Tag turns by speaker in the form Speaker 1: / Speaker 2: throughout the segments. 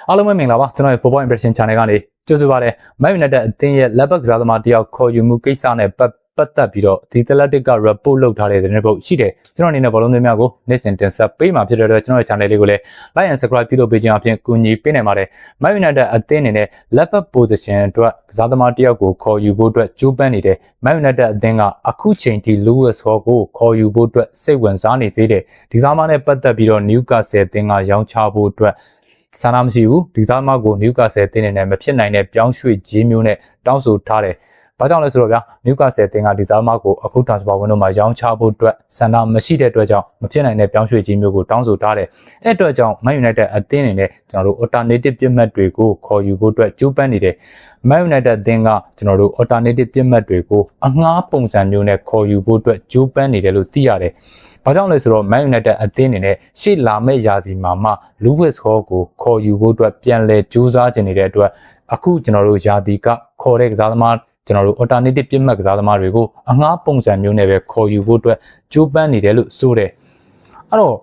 Speaker 1: အားလုံးပဲမင်္ဂလာပါကျွန်တော်ရဲ့ Football Impression Channel ကနေကြိုဆိုပါရစေ။ Man United အသင်းရဲ့လက်ဘက်ကစားသမားတယောက်ခေါ်ယူမှုကိစ္စနဲ့ပတ်သက်ပြီးတော့ဒီ Athletic က report လုပ်ထားတဲ့သတင်းပုတ်ရှိတယ်။ကျွန်တော်အနေနဲ့ဘောလုံးသင်းများကိုနေ့စဉ်တင်ဆက်ပေးမှာဖြစ်တဲ့အတွက်ကျွန်တော်ရဲ့ channel လေးကိုလည်း like and subscribe ပြုလုပ်ပေးခြင်းအပြင်ကူညီပေးနိုင်ပါတယ်။ Man United အသင်းအနေနဲ့လက်ဘက် position အတွက်ကစားသမားတယောက်ကိုခေါ်ယူဖို့အတွက်ကြိုးပမ်းနေတဲ့ Man United အသင်းကအခုချိန်ထိ Lewis Hall ကိုခေါ်ယူဖို့အတွက်စိတ်ဝင်စားနေသေးတယ်။ဒီစားမနဲ့ပတ်သက်ပြီးတော့ Newcastle အသင်းကရောင်းချဖို့အတွက်ဆန္ဒမရှိဘူးဒီသားမကို Newcastle အသင်းနဲ့မဖြစ်နိုင်တဲ့ပြောင်းရွှေ့ခြင်းမျိုးနဲ့တောင်းဆိုထားတယ်။ဘာကြောင့်လဲဆိုတော့ဗျာ Newcastle အသင်းကဒီသားမကိုအခု transfer window မှာရောင်းချဖို့အတွက်ဆန္ဒမရှိတဲ့အတွက်ကြောင့်မဖြစ်နိုင်တဲ့ပြောင်းရွှေ့ခြင်းမျိုးကိုတောင်းဆိုထားတယ်။အဲ့အတွက်ကြောင့် Man United အသင်းအနေနဲ့ကျွန်တော်တို့ alternative ပြစ်မှတ်တွေကိုခေါ်ယူဖို့အတွက်ကြိုးပမ်းနေတယ်။ Man United အသင်းကကျွန်တော်တို့ alternative ပြစ်မှတ်တွေကိုအငှားပုံစံမျိုးနဲ့ခေါ်ယူဖို့အတွက်ကြိုးပမ်းနေတယ်လို့သိရတယ်။ဘာကြောင့်လဲဆိုတော့ Man United အသင်းအနေနဲ့ရှေ့လာမယ့်ရာသီမှာမှ Lewis Hall ကိုခေါ်ယူဖို့အတွက်ပြန်လည်ကြိုးစားခြင်းနေတဲ့အတွက်အခုကျွန်တော်တို့ရာသီကခေါ်တဲ့ကစားသမားကျွန်တော်တို့ alternative ပြစ်မှတ်ကစားသမားတွေကိုအငှားပုံစံမျိုးနဲ့ပဲခေါ်ယူဖို့အတွက်ကြိုးပမ်းနေတယ်လို့ဆိုတယ်။အဲ့တော့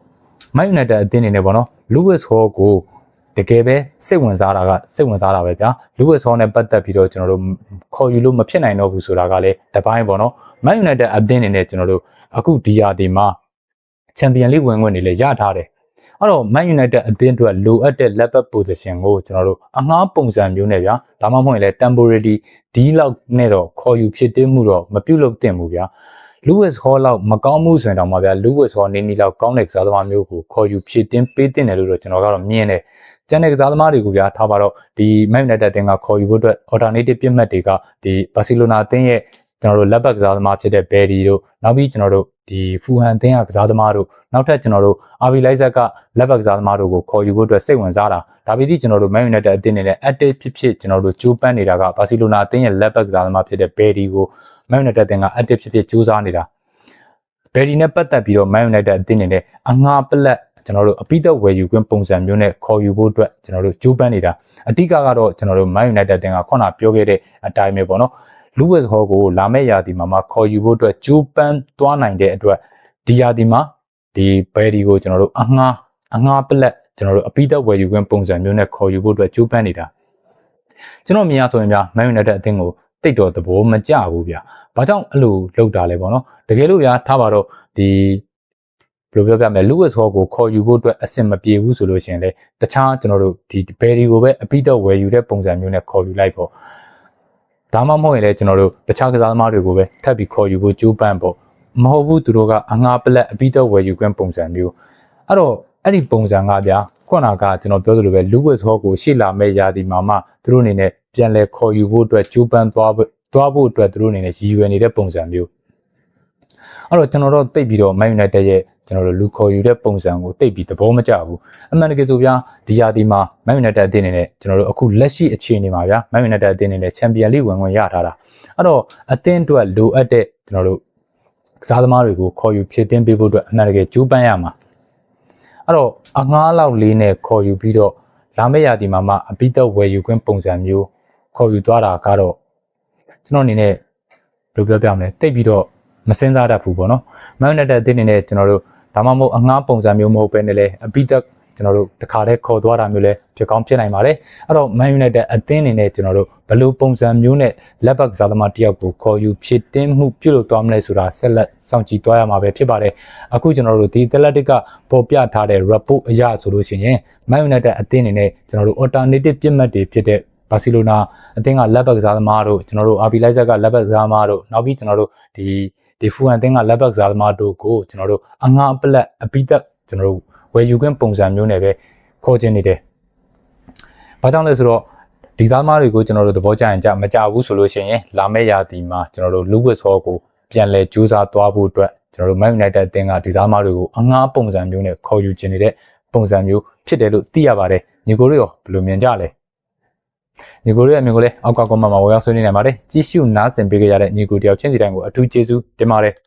Speaker 1: Man United အသင်းအနေနဲ့ပေါ့နော် Lewis Hall ကိုတကယ်ပဲစိတ်ဝင်စားတာပဲဗျာ Lewis Hall နဲ့ပတ်သက်ပြီးတော့ကျွန်တော်တို့ခေါ်ယူလို့မဖြစ်နိုင်တော့ဘူးဆိုတာကလည်းတပိုင်းပေါ့နော် Man United အသင်းအနေနဲ့ကျွန်တော်တို့အခုဒီရာသီမှာ Champions League ဝင်ခွင့်တွေလည်းရထားတယ်အဲ့တော့ Man United အသင်းအတွက်လိုအပ်တဲ့ level position ကိုကျွန်တော်တို့အငှားပုံစံမျိုးနဲ့ဗျာဒါမှမဟုတ်ရင်လည်း temporary deal လောက်နဲ့တော့ခေါ်ယူဖြစ်တင်းမှုတော့မပြုတ်လုပ်သင့်ဘူးဗျာ Lewis Hall လောက်မကောင်းမှုဆိုရင်တော့မှဗျာ Lewis Hall နေလောက်ကောင်းတဲ့ကစားသမားမျိုးကိုခေါ်ယူဖြစ်တင်းပေးတင်တယ်လို့တော့ကျွန်တော်ကတော့မြင်တယ်ကျန်တဲ့ကစားသမားတွေကိုဗျာထားပါတော့ဒီ Man United အသင်းကခေါ်ယူဖို့အတွက် alternative ပြစ်မှတ်တွေကဒီ Barcelona အသင်းရဲ့ကျွန်တော်တို့လက်ဘက်ကစားသမားဖြစ်တဲ့ Berry တို့နောက်ပြီးကျွန်တော်တို့ဒီ Fulham အသင်းကကစားသမားတို့နောက်ထပ်ကျွန်တော်တို့ RB Leipzig ကလက်ဘက်ကစားသမားတို့ကိုခေါ်ယူဖို့အတွက်စိတ်ဝင်စားတာဒါပေမဲ့ကျွန်တော်တို့ Man United အသင်းနဲ့ active ဖြစ်ကျွန်တော်တို့ကြိုးပမ်းနေတာက Barcelona အသင်းရဲ့လက်ဘက်ကစားသမားဖြစ်တဲ့ Berry ကို Man United အသင်းက active ဖြစ်ကြိုးစားနေတာ Berry နဲ့ပတ်သက်ပြီးတော့ Man United အသင်းနဲ့အငှားပလက်ကျွန်တော်တို့အပိသက်ဝယ်ယူခွင့်ပုံစံမျိုးနဲ့ခေါ်ယူဖို့အတွက်ကျွန်တော်တို့ကြိုးပမ်းနေတာအဓိကတော့ကျွန်တော်တို့ Man United အသင်းကခုနပြောခဲ့တဲ့အတိုင်းပဲပေါ့နော် Lewis Hall ကိုလာမယ့်ရာသီမှာခေါ်ယူဖို့အတွက်ကြိုးပမ်းသွားနိုင်တဲ့အတွက်ဒီရာသီမှာဒီ Berry ကိုကျွန်တော်တို့အငှားပလက်ကျွန်တော်တို့အပိသက်ဝယ်ယူခွင့်ပုံစံမျိုးနဲ့ခေါ်ယူဖို့အတွက်ကြိုးပမ်းနေတာကျွန်တော်မြင်ရဆိုရင်ဗျာ Man United အသင်းကိုတိတ်တော်သဘောမကျဘူးဗျာဘာကြောင့်အဲ့လိုလုပ်တာလဲပေါ့နော်တကယ်လို့ဗျာထားပါတော့ဒီဘယ်လိုပြောပြမလဲ Lewis Hall ကိုခေါ်ယူဖို့အတွက်အဆင်မပြေဘူးဆိုလို့ရှိရင်လေတခြားကျွန်တော်တို့ဒီ Berry ကိုပဲအပိသက်ဝယ်ယူတဲ့ပုံစံမျိုးနဲ့ခေါ်ယူလိုက်ပေါ့ဒါမှမဟုတ်ရင်လည်းကျွန်တော်တို့တခြားကစားသမားတွေကိုပဲထပ်ပြီးခေါ်ယူဖို့ကြိုးပမ်းပေါ့မဟုတ်ဘူးသူတို့ကအငှားပလက်အပိသက်ဝယ်ယူခွင့်ပုံစံမျိုးအဲ့တော့အဲ့ဒီပုံစံကဗျာခုနကကျွန်တော်ပြောသလိုပဲ Lewis Hall ကိုရှေ့လာမယ့်ရာသီမှာမှသူတို့အနေနဲ့ပြန်လဲခေါ်ယူဖို့အတွက်ကြိုးပမ်းသွားဖို့အတွက်သူတို့အနေနဲ့ရည်ရွယ်နေတဲ့ပုံစံမျိုးအဲ့တော့ကျွန်တော်တို့တိတ်ပြီးတော့ Man United ရဲ့ကျွန်တော်တို့လူခေါ်ယူတဲ့ပုံစံကိုတိတ်ပြီးသဘောမကျဘူးအမှန်တကယ်ဆိုဗျာဒီရာသီမှာ Man United အသင်းအနေနဲ့ကျွန်တော်တို့အခုလက်ရှိအခြေအနေမှာဗျာ Man United အသင်းအနေနဲ့ Champions League ဝင်ခွင့်ရထားတာအဲ့တော့အသင်းအတွက်လိုအပ်တဲ့ကျွန်တော်တို့ကစားသမားတွေကိုခေါ်ယူဖြစ်တင်းပေးဖို့အတွက်အမှန်တကယ်ကြိုးပမ်းရမှာအဲ့တော့အငှားလောက်လေးနဲ့ခေါ်ယူပြီးတော့လာမယ့်ရာသီမှာမှအပိသက်ဝယ်ယူခွင့်ပုံစံမျိုးခေါ်ယူသွားတာကတော့ကျွန်တော်အနေနဲ့ဘယ်လိုပြောပြမလဲတိတ်ပြီးတော့မစင်စားတတ်ဘူးပေါ့နော် Man United အသင်းအနေနဲ့ကျွန်တော်တို့ဒါမှမဟုတ်အငှားပုံစံမျိုးမဟုတ်ဘဲနဲ့လေအပိသက်ကျွန်တော်တို့တခါတည်းခေါ်သွားတာမျိုးလဲဖြစ်ကောင်းဖြစ်နိုင်ပါတယ်အဲ့တော့ Man United အသင်းအနေနဲ့ကျွန်တော်တို့ဘယ်လိုပုံစံမျိုးနဲ့လက်ဘက်ကစားသမားတယောက်ကိုခေါ်ယူဖြစ်တင်းမှုပြုလုပ်သွားမလဲဆိုတာဆက်လက်စောင့်ကြည့်သွားရမှာပဲဖြစ်ပါတယ်အခုကျွန်တော်တို့ဒီ Athletic ကပေါ်ပြထားတဲ့ report အရဆိုလို့ရှိရင် Man United အသင်းအနေနဲ့ကျွန်တော်တို့ alternative ပြစ်မှတ်တွေဖြစ်တဲ့ Barcelona အသင်းကလက်ဘက်ကစားသမားတို့ကျွန်တော်တို့ RB Leipzig ကလက်ဘက်ကစားသမားတို့နောက်ပြီးကျွန်တော်တို့ဒီ Fulham အသင်းကလက်ဘက်ကစားသမားတို့ကိုကျွန်တော်တို့အငှားပလက်အပိသက်ကျွန်တော်တို့ဝယ်ယူခွင့်ပုံစံမျိုးနဲ့ပဲခေါ်ခြင်းနေတယ်။ဘာကြောင့်လဲဆိုတော့ဒီသားသမားတွေကိုကျွန်တော်တို့သဘောကျရင်မကြဘူးဆိုလို့ရှိရင်လာမယ့်ရာသီမှာကျွန်တော်တို့ Lewis Hall ကိုပြန်လဲကြိုးစားသွားဖို့အတွက်ကျွန်တော်တို့ Man United အသင်းကဒီသားသမားတွေကိုအငှားပုံစံမျိုးနဲ့ခေါ်ယူခြင်းနေတဲ့ပုံစံမျိုးဖြစ်တယ်လို့သိရပါတယ်။ညီကိုတို့ရောဘယ်လိုမြင်ကြလဲ။ညီကိုတို့ရဲ့အမြင်ကိုလည်းအောက်က comment မှာဝေရောက်ဆွေးနွေးနိုင်ပါတယ်။ကြည့်ရှုနားဆင်ပေးကြတဲ့ညီကိုတယောက်ချင်းစီတိုင်းကိုအထူးကျေးဇူးတင်ပါတယ်။